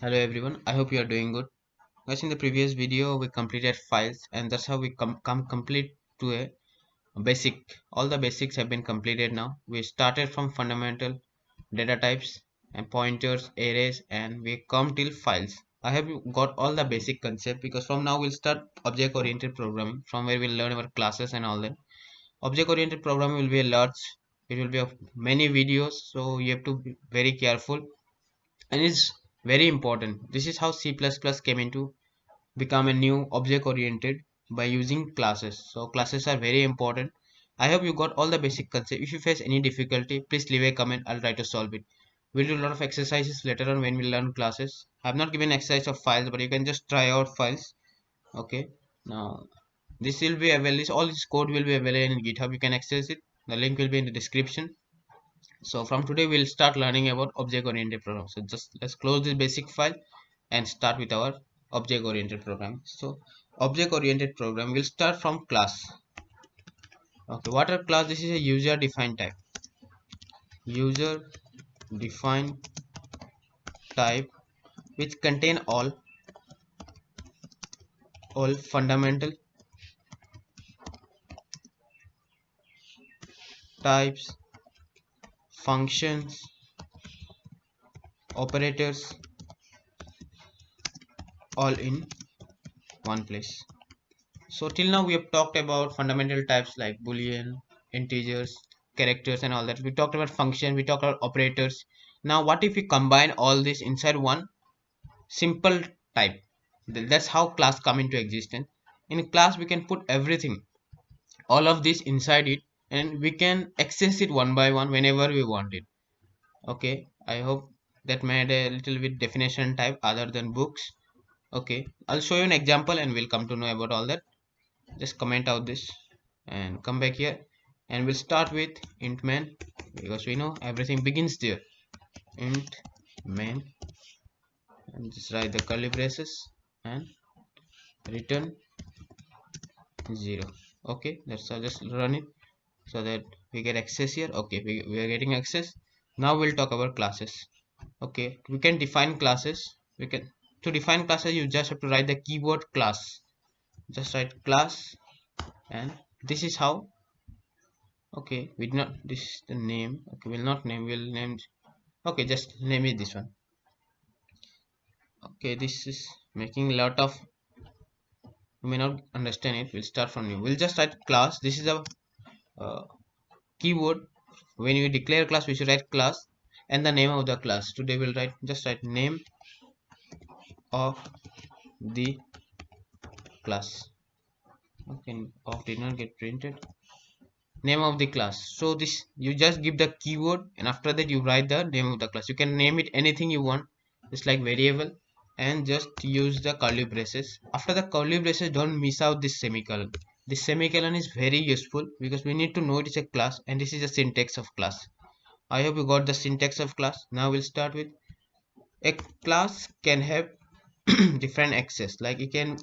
Hello everyone, I hope you are doing good. Guys, in the previous video we completed files and that's how we come complete to a basic. All the basics have been completed now. We started from fundamental data types and pointers, arrays, and we come till files. I have got all the basic concept because from now we'll start object oriented programming from where we'll learn our classes and all that. Object oriented programming will be a large, it will be of many videos, so you have to be very careful and it's very important. This is how C++ came into become a new object oriented by using classes. So classes are very important. I hope you got all the basic concept. If you face any difficulty, please leave a comment. I'll try to solve it. We'll do a lot of exercises later on when we learn classes. I've not given exercise of files, but you can just try out files. Okay. Now this will be available. All this code will be available in GitHub. You can access it. The link will be in the description. So from today we'll start learning about object oriented program. So just let's close this basic file and start with our object oriented program. So object oriented program will start from class. Okay, what are class? This is a user defined type. User defined type which contain all fundamental types, functions, operators all in one place. So till now we have talked about fundamental types like boolean, integers, characters and all that. We talked about function, we talked about operators. Now what if we combine all this inside one simple type? That's how class come into existence. In class we can put everything, all of this inside it, and we can access it one by one whenever we want it. Okay, I hope that made a little bit definition type other than books. Okay, I'll show you an example and we'll come to know about all that. Just comment out this and come back here and we'll start with int main because we know everything begins there. Int main and just write the curly braces and return 0. Okay, that's all. Just run it so that we get access here. Okay, we are getting access. Now we'll talk about classes. Okay, we can define classes. We can To define classes you just have to write the keyword class. Just write class and this is how. Okay, we did not, this is the name. Okay, we'll not name, we'll name. Okay, just name it this one. Okay, this is making a lot of, you may not understand it. We'll start from new. We'll just write class. This is a uh, keyword. When you declare class we should write class and the name of the class. Today we'll write name of the class. Okay, of did not get printed. Name of the class. So this, you just give the keyword and after that you write the name of the class. You can name it anything you want. It's like variable and just use the curly braces. After the curly braces don't miss out this semicolon. This semicolon is very useful because we need to know it is a class and this is the syntax of class. I hope you got the syntax of class. Now we'll start with a class can have different access. Like we can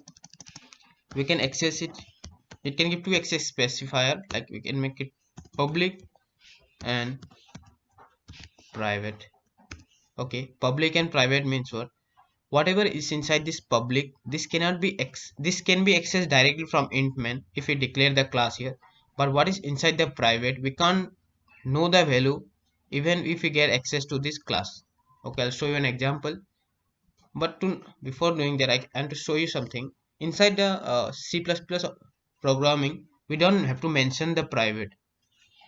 access it. It can give two access specifier. Like we can make it public and private. Okay, public and private means what? Whatever is inside this public, this cannot be this can be accessed directly from int main if we declare the class here. But what is inside the private, we can't know the value even if we get access to this class. Okay, I'll show you an example. But before doing that, I want to show you something. Inside the C++ programming, we don't have to mention the private.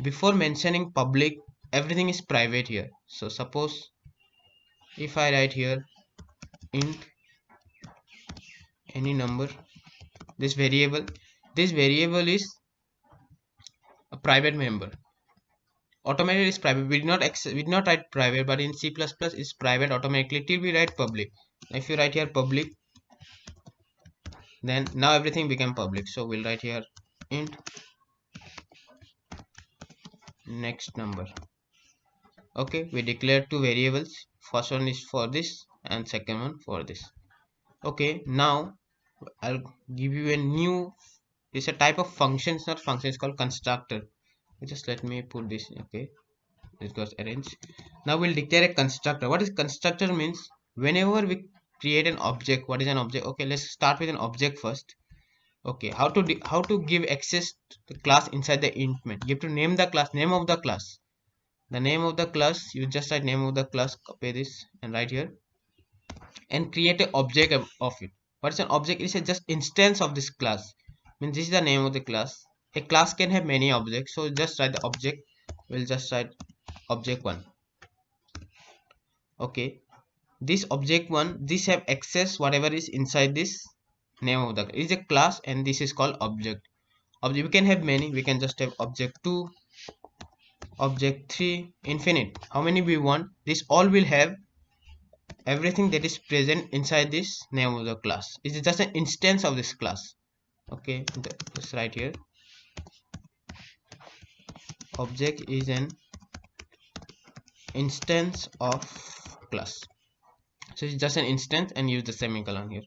Before mentioning public, everything is private here. So suppose if I write here int any number, this variable is a private member. Automatically is private. We did not write private, but in C++ is private automatically till we write public. If you write here public, then now everything became public. So we'll write here int next number. Okay, we declared two variables. First one is for this and second one for this. Okay, now I'll give you a new, it's a type of function. It's not function, it's called constructor. Just let me put this. Okay, this goes arrange. Now we'll declare a constructor. What is constructor means? Whenever we create an object. What is an object? Okay, let's start with an object first. Okay, how to give access to the class inside the int main. You have to name the class, name of the class. The name of the class, you just write name of the class, copy this and write here, and create an object of it. What is an object? It's a just instance of this class. Means this is the name of the class. A class can have many objects, so just write the object. We'll just write object one. Okay, this object one, this have access whatever is inside this name of the, is a class, and this is called object. Object, we can have many. We can just have object 2, object 3, infinite, how many we want. This all will have everything that is present inside this name of the class. It is just an instance of this class. Okay, just right here, object is an instance of class. So it's just an instance, and use the semicolon here.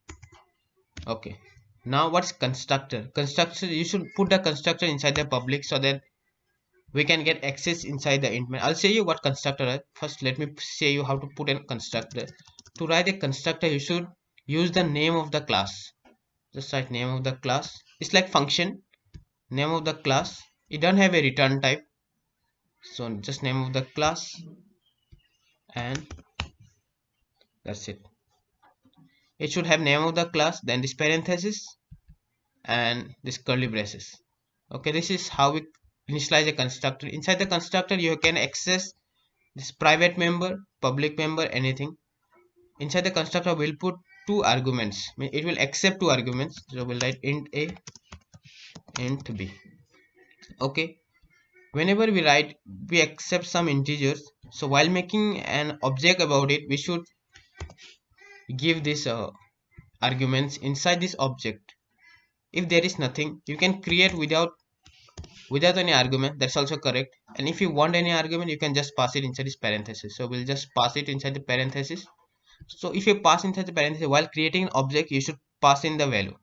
Okay, now what's constructor? Constructor, you should put the constructor inside the public so that we can get access inside the int main. I'll show you what constructor is. First let me show you how to put a constructor. To write a constructor, you should use the name of the class. Just write name of the class. It's like function, name of the class. It don't have a return type, so just name of the class, and that's it. It should have name of the class, then this parenthesis, and this curly braces. Okay, this is how we initialize a constructor. Inside the constructor, you can access this private member, public member, anything. Inside the constructor, we'll put two arguments. It will accept two arguments. So we'll write int a, int b. Okay, whenever we accept some integers. So while making an object about it, we should give this arguments inside this object. If there is nothing, you can create without any argument. That's also correct. And if you want any argument, you can just pass it inside this parenthesis. So we'll just pass it inside the parenthesis. So if you pass inside the parenthesis while creating an object, you should pass in the value.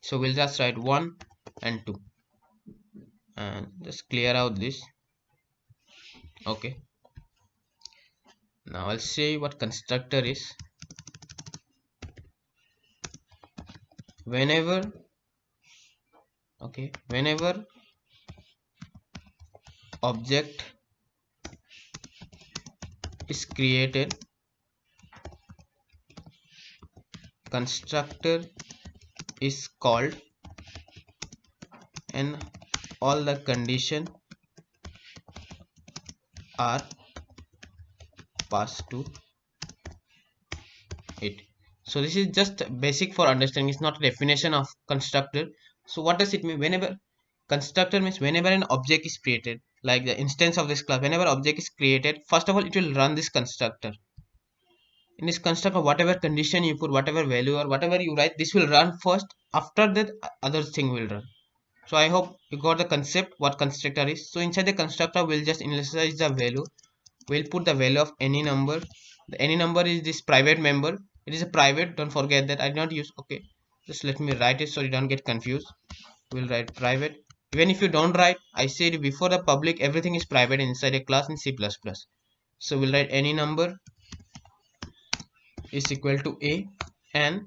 So we'll just write 1 and 2 and just clear out this. Okay, now I'll say what constructor is. Whenever object is created, constructor is called, and all the condition are passed to it. So this is just basic for understanding. It's not a definition of constructor. So what does it mean? Whenever constructor means whenever an object is created, like the instance of this class, whenever object is created, first of all it will run this constructor. In this constructor, whatever condition you put, whatever value or whatever you write, this will run first. After that, other thing will run. So I hope you got the concept what constructor is. So inside the constructor, we'll just initialize the value. We'll put the value of any number. The any number is this private member. It is a private, don't forget that. I did not use. Okay, just let me write it so you don't get confused. We'll write private. Even if you don't write, I said before the public, everything is private inside a class in C++. So we'll write any number is equal to a, and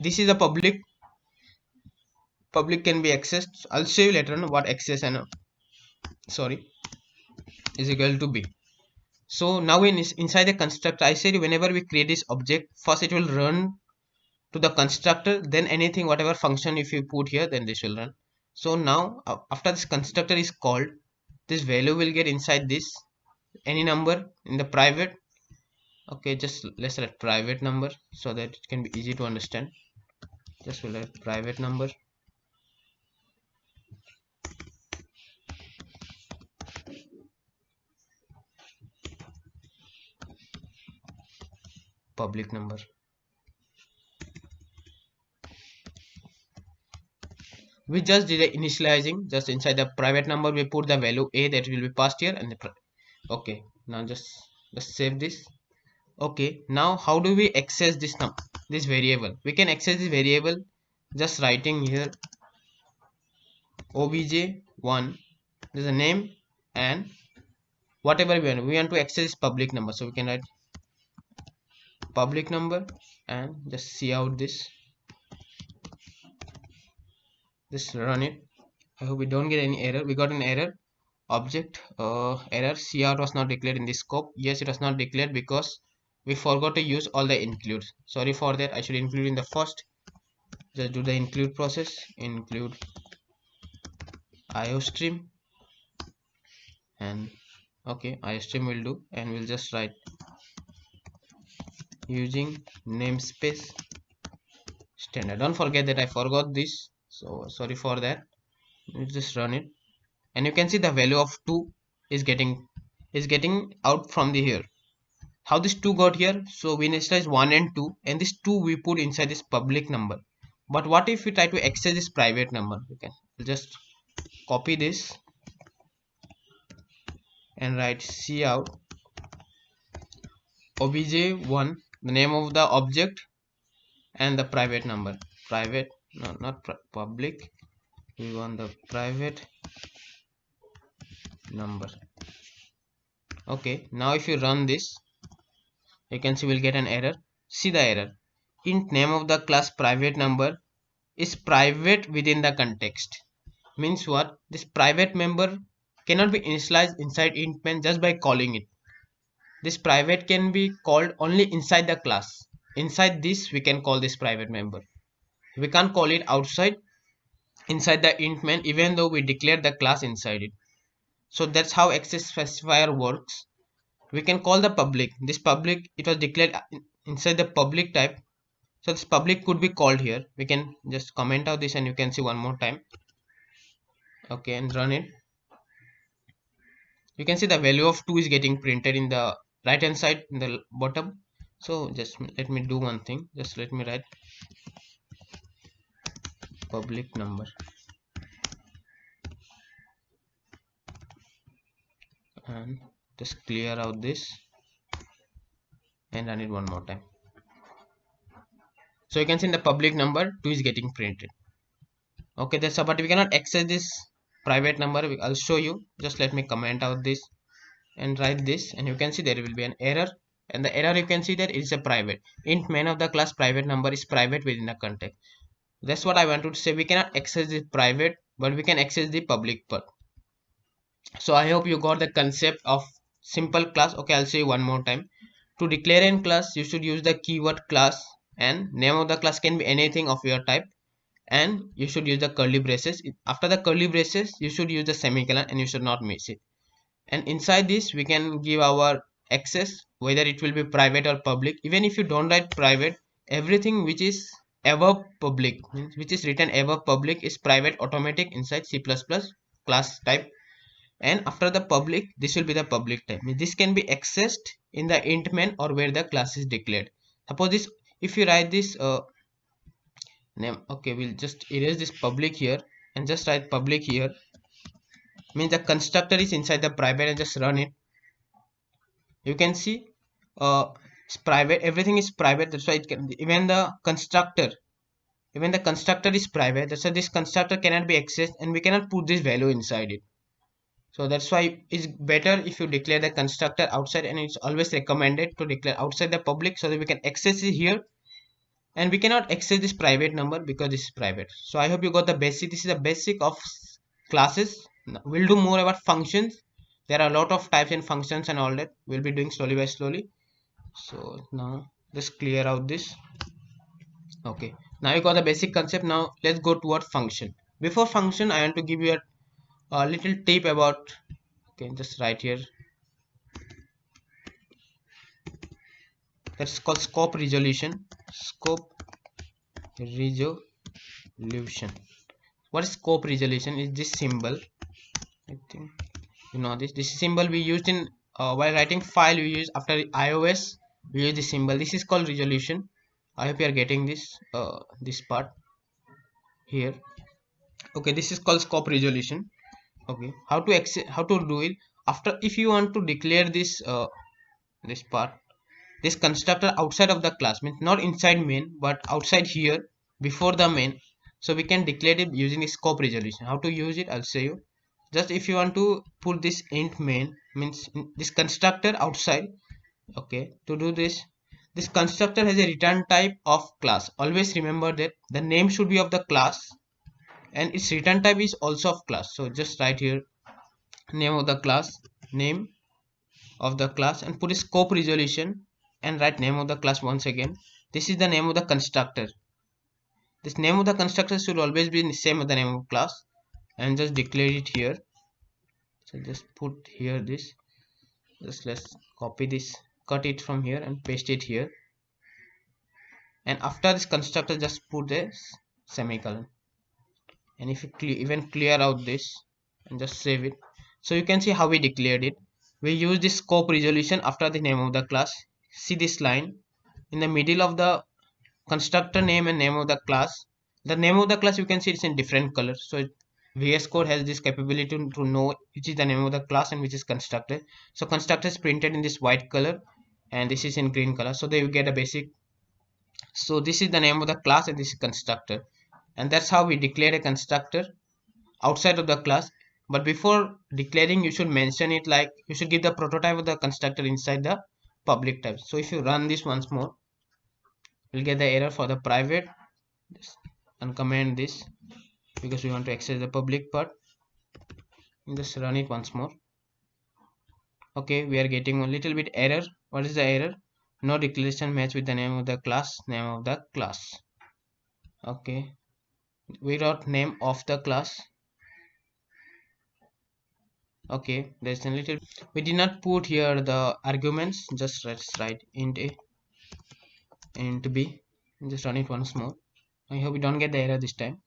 this is a public can be accessed. I'll show you later on what access and is equal to b. So now inside the constructor, I said whenever we create this object, first it will run to the constructor, then anything whatever function if you put here, then this will run. So now after this constructor is called, this value will get inside this any number in the private. Okay, just let's write private number so that it can be easy to understand. Just we'll write private number, public number. We just did the initializing. Just inside the private number we put the value a that will be passed here, and okay, now just save this. Okay, now how do we access this variable? We can access this variable just writing here obj1, there's a name, and whatever we want to access public number, so we can write public number and just see out this. Just run it. I hope we don't get any error. We got an error. Object error, cout was not declared in the scope. Yes, it was not declared because we forgot to use all the includes. Sorry for that. I should include in the first. Just do the include process. Include iostream, and okay, iostream will do, and we'll just write using namespace standard. Don't forget that I forgot this, so sorry for that. You just run it, and you can see the value of 2 is getting out from the here. How this 2 got here? So we initialize 1 and 2, and this 2 we put inside this public number. But what if we try to access this private number? We can just copy this and write cout obj1, the name of the object, and the private number. Private, no, not public. We want the private number. Okay, now if you run this, you can see we'll get an error. See the error. Int name of the class private number is private within the context. Means what? This private member cannot be initialized inside int main just by calling it. This private can be called only inside the class. Inside this we can call this private member. We can't call it outside inside the int main even though we declared the class inside it. So that's how access specifier works. We can call the public. This public, it was declared inside the public type. So this public could be called here. We can just comment out this and you can see one more time. Okay, and run it. You can see the value of 2 is getting printed in the right hand side in the bottom. So just let me do one thing. Just let me write public number and just clear out this and run it one more time. So you can see in the public number 2 is getting printed. Okay, that's but we cannot access this private number. I'll show you. Just let me comment out this and write this, and you can see there will be an error, and the error you can see that it is a private. Int main of the class private number is private within the context. That's what I wanted to say. We cannot access the private, but we can access the public part. So I hope you got the concept of simple class. Okay, I'll say one more time. To declare a class, you should use the keyword class, and name of the class can be anything of your type, and you should use the curly braces. After the curly braces, you should use the semicolon and you should not miss it. And inside this we can give our access, whether it will be private or public. Even if you don't write private, everything which is above public, which is written above public, is private automatic inside C++ class type. And after the public, this will be the public type. This can be accessed in the int main or where the class is declared. Suppose this, if you write this name, okay, we'll just erase this public here and just write public here. Means the constructor is inside the private, and just run it. You can see it's private, everything is private. That's why it can, even the constructor is private. That's why this constructor cannot be accessed and we cannot put this value inside it. So that's why it's better if you declare the constructor outside, and it's always recommended to declare outside the public so that we can access it here, and we cannot access this private number because this is private. So I hope you got the basic. This is the basic of classes. We'll do more about functions. There are a lot of types and functions and all that. We'll be doing slowly by slowly. So now just clear out this. Okay, now you got the basic concept. Now let's go toward function. Before function, I want to give you a little tip about, okay, just right here, that's called scope resolution. Scope resolution. What is scope resolution? Is this symbol, I think you know this symbol we used in while writing file. We use after iOS, we use this symbol. This is called resolution. I hope you are getting this this part here. Okay, this is called scope resolution. Okay, how to do it? After, if you want to declare this this part, this constructor outside of the class, means not inside main but outside here before the main, so we can declare it using the scope resolution. How to use it, I'll show you. Just if you want to put this int main, means this constructor outside, okay, to do this, This constructor has a return type of class. Always remember that the name should be of the class and its return type is also of class. So just write here name of the class, name of the class, and put a scope resolution and write name of the class once again. This is the name of the constructor. This name of the constructor should always be the same as the name of class, and just declare it here. So just put here this, just let's copy this, cut it from here and paste it here, and after this constructor just put a semicolon. And if you even clear out this and just save it, so you can see how we declared it. We use this scope resolution after the name of the class. See this line in the middle of the constructor name and name of the class. The name of the class you can see it's in different color. So VS Code has this capability to know which is the name of the class and which is constructor. So constructor is printed in this white color and this is in green color. So they will get a basic. So this is the name of the class and this is constructor, and that's how we declare a constructor outside of the class. But before declaring, you should mention it, like you should give the prototype of the constructor inside the public type. So if you run this once more, you'll get the error for the private. Just uncomment this because we want to access the public part. Just run it once more. Okay, we are getting a little bit error. What is the error? No declaration match with the name of the class. Name of the class. Okay, we wrote name of the class. Okay, there's a little, we did not put here the arguments. Just let's write int a, int b, and just run it once more. I hope we don't get the error this time.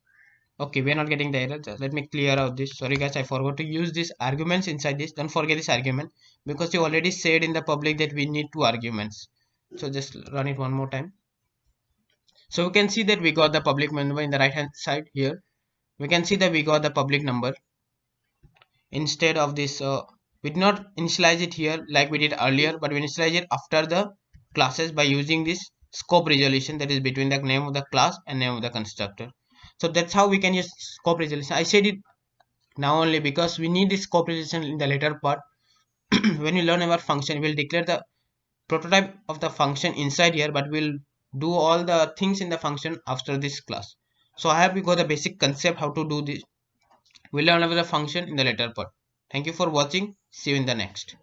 Okay, we're not getting the error. Just let me clear out this. Sorry guys, I forgot to use these arguments inside this. Don't forget this argument because you already said in the public that we need two arguments. So just run it one more time. So we can see that we got the public number in the right hand side here. We can see that we got the public number instead of this. We did not initialize it here like we did earlier, but we initialize it after the classes by using this scope resolution, that is between the name of the class and name of the constructor. So that's how we can use scope resolution. I said it now only because we need this scope resolution in the later part. When we learn about function, we'll declare the prototype of the function inside here, but we'll do all the things in the function after this class. So I hope you got the basic concept how to do this. We'll learn about the function in the later part. Thank you for watching. See you in the next.